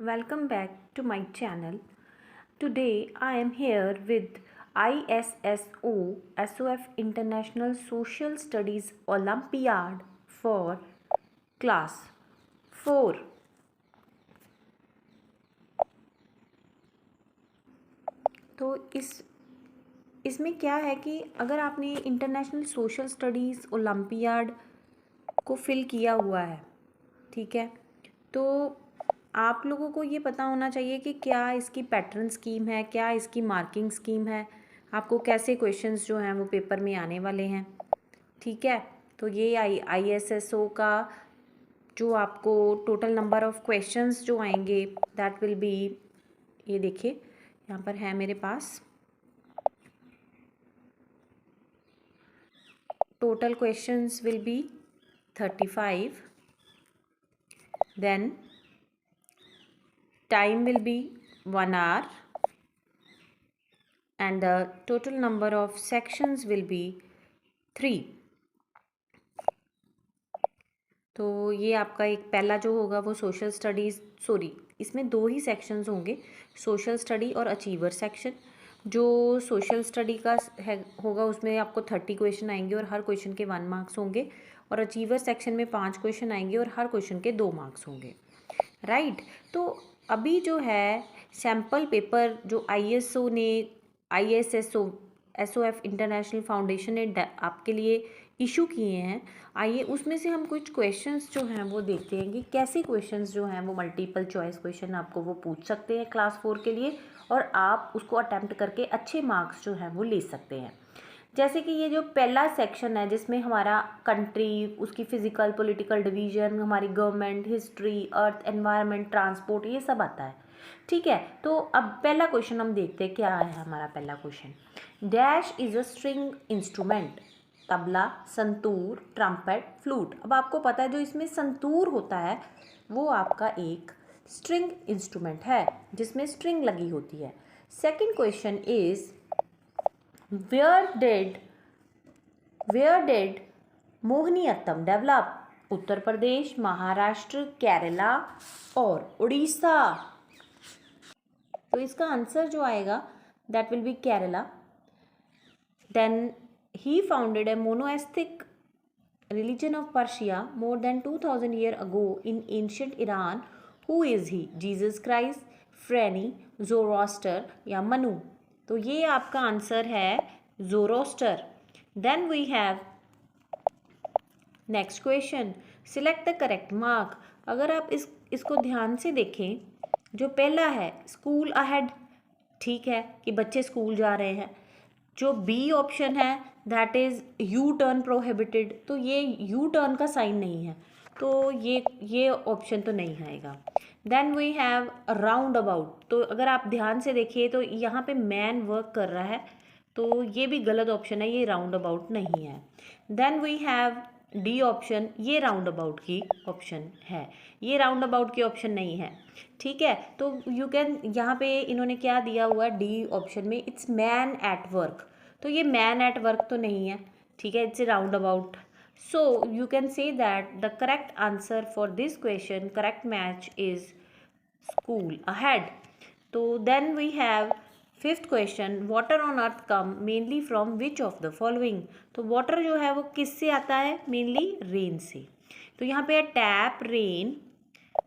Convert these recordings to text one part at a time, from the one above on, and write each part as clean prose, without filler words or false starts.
Welcome back to my channel. Today I am here with ISSO SOF International Social Studies Olympiad for class 4. तो इसमें क्या है कि अगर आपने इंटरनेशनल सोशल स्टडीज़ ओलंपियाड को फिल किया हुआ है, ठीक है, तो आप लोगों को ये पता होना चाहिए कि क्या इसकी पैटर्न स्कीम है, क्या इसकी मार्किंग स्कीम है, आपको कैसे क्वेश्चंस जो हैं वो पेपर में आने वाले हैं। ठीक है, तो ये ISSO का जो आपको टोटल नंबर ऑफ क्वेश्चंस जो आएंगे दैट विल बी, ये देखिए यहाँ पर है मेरे पास, total questions will be 35, then time will be 1 hour and the total number of sections will be 3. तो ये आपका एक पहला जो होगा वो सोशल स्टडीज़, सॉरी इसमें 2 ही सेक्शंस होंगे, सोशल स्टडी और अचीवर सेक्शन। जो सोशल स्टडी का है होगा उसमें आपको 30 क्वेश्चन आएंगे और हर क्वेश्चन के 1 मार्क्स होंगे, और अचीवर सेक्शन में 5 क्वेश्चन आएंगे और हर क्वेश्चन के 2 मार्क्स होंगे। राइट, तो अभी जो है सैम्पल पेपर जो ISSO SOF इंटरनेशनल फाउंडेशन ने आपके लिए इशू किए हैं, आइए उसमें से हम कुछ क्वेश्चंस जो हैं वो देखते हैं कि कैसे क्वेश्चंस जो हैं वो मल्टीपल चॉइस क्वेश्चन आपको वो पूछ सकते हैं क्लास 4 के लिए, और आप उसको अटेम्प्ट करके अच्छे मार्क्स जो हैं वो ले सकते हैं। जैसे कि ये जो पहला सेक्शन है जिसमें हमारा कंट्री, उसकी फिजिकल पॉलिटिकल डिवीजन, हमारी गवर्नमेंट, हिस्ट्री, अर्थ, एनवायरनमेंट, ट्रांसपोर्ट, ये सब आता है। ठीक है, तो अब पहला क्वेश्चन हम देखते हैं क्या है हमारा पहला question. Dash is a string instrument, tabla, santoor, trumpet, flute. अब आपको पता है जो इसमें संतूर होता है वो आपका एक स्ट्रिंग इंस्ट्रूमेंट है जिसमें स्ट्रिंग लगी होती है। Second question is where did Mohiniattam develop? Uttar Pradesh, Maharashtra, Kerala और उड़ीसा। तो इसका आंसर जो आएगा that will be Kerala. Then he founded a monotheistic religion of Persia more than 2000 years ago in ancient Iran. Who is he? Jesus Christ, Phryne, Zoroaster या मनु? तो ये आपका answer है Zoroaster. Then we have next question, select the correct mark. अगर आप इसको ध्यान से देखें, जो पहला है स्कूल अहेड, ठीक है कि बच्चे स्कूल जा रहे हैं। जो बी ऑप्शन है that is U turn prohibited, तो ये यू टर्न का साइन नहीं है, तो ये ऑप्शन तो नहीं आएगा। Then we have roundabout, तो अगर आप ध्यान से देखिए तो यहाँ पे मैन वर्क कर रहा है, तो ये भी गलत ऑप्शन है, ये राउंड अबाउट नहीं है। Then we have the option, ये राउंड अबाउट की ऑप्शन है, ये राउंड अबाउट की ऑप्शन नहीं है। ठीक है, तो यू कैन, यहाँ पे इन्होंने क्या दिया हुआ है डी ऑप्शन में, इट्स मैन एट वर्क, तो ये मैन एट वर्क तो नहीं है। ठीक है, it's a round about. So you can say that the correct answer for this question, correct match is school ahead. तो then we have fifth question, water on earth come mainly from which of the following? तो water जो है वो किससे आता है? Mainly rain से। तो यहाँ पे है tap, rain,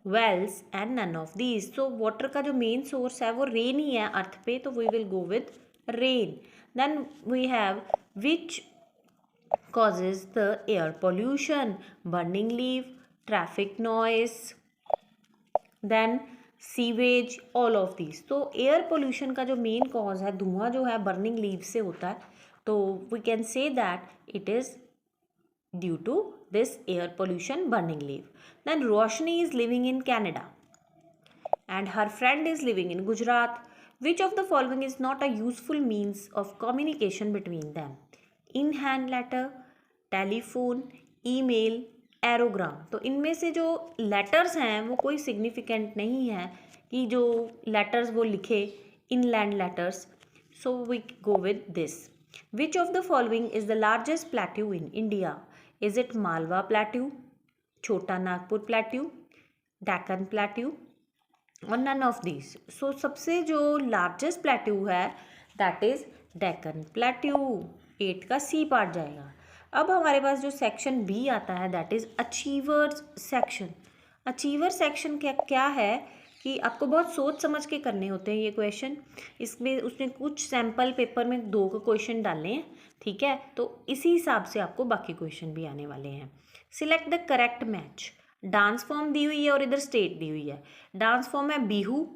wells and none of these. So water का जो मेन सोर्स है वो रेन ही है अर्थ पे, तो we will go with rain. Then we have which causes the air pollution? Burning leaf, traffic noise, then sewage, all of these. तो air pollution का जो मेन कॉज है, धुआं जो है बर्निंग लीव से होता है, तो we can say that it is due to this air pollution, burning leave. Then Roshni is living in Canada and her friend is living in Gujarat. Which of the following is not a useful means of communication between them? In hand letter, telephone, email, एरोग्राम। तो इनमें से जो letters हैं वो कोई significant नहीं है कि जो लेटर्स वो लिखे inland letters, so we go with this. Which of the following is the largest plateau in India? Is it Malwa plateau, Chota Nagpur plateau, Deccan plateau, और नन ऑफ दीज। सो सबसे जो लार्जेस्ट प्लेट्यू है दैट इज डेक्कन प्लेट्यू। 8 का C part जाएगा। अब हमारे पास जो section B आता है that is achievers section. Achiever section क्या क्या है कि आपको बहुत सोच समझ के करने होते हैं ये क्वेश्चन। इसमें उसने कुछ सैम्पल पेपर में 2 का क्वेश्चन डाले हैं, ठीक है, तो इसी हिसाब से आपको बाकी क्वेश्चन भी आने वाले हैं। Select the correct match. Dance form दी हुई है और इधर स्टेट दी हुई है। डांस फॉर्म है बिहू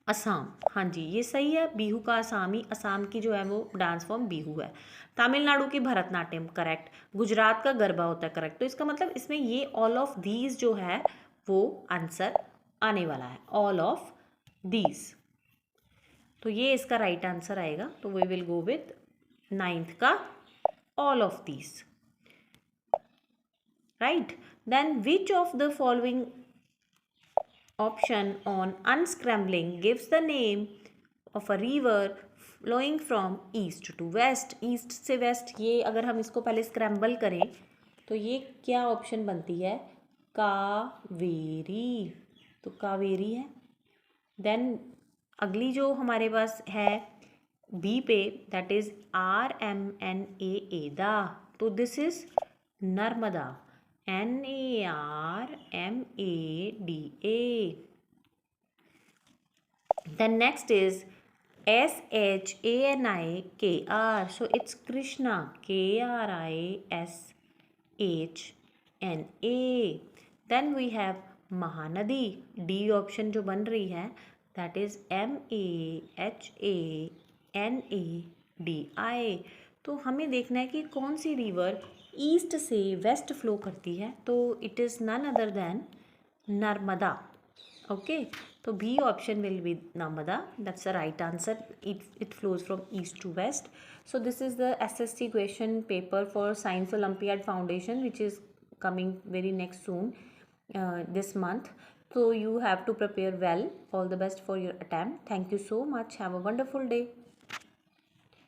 असम, हाँ जी ये सही है, बिहू का असमी, असम की जो है वो डांस फॉर्म बिहू है। तमिलनाडु की भरतनाट्यम करेक्ट, गुजरात का गरबा होता है करेक्ट। तो इसका मतलब इसमें ये ऑल ऑफ दीज जो है वो आंसर आने वाला है, ऑल ऑफ दीज। तो ये इसका राइट आंसर आएगा। तो we will go with 9th का all of these, right. Then which of the following option on unscrambling gives the name of a river flowing from east to west। East से waste, ये अगर हम इसको पहले scramble करें तो ये क्या ऑप्शन बनती है, कावेरी। तो कावेरी है। देन अगली जो हमारे पास है बी पे दैट इज RMNAA दा। तो this is Narmada, NARMADA। Then next is SHANIKR. So it's Krishna, KRISHNA। Then we have Mahanadi, D option जो बन रही है that is MAHANADI। तो हमें देखना है कि कौन सी रिवर ईस्ट से वेस्ट फ्लो करती है। तो it is none other than Narmada. Okay, तो B option will be Narmada, that's the right answer. It flows from east to west. So this is the SST question paper for science olympiad foundation which is coming very next soon this month. So you have to prepare well. All the best for your attempt. Thank you so much. Have a wonderful day.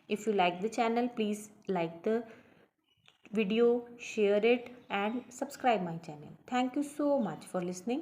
If you like the channel, please like the video, share it and subscribe my channel. Thank you so much for listening.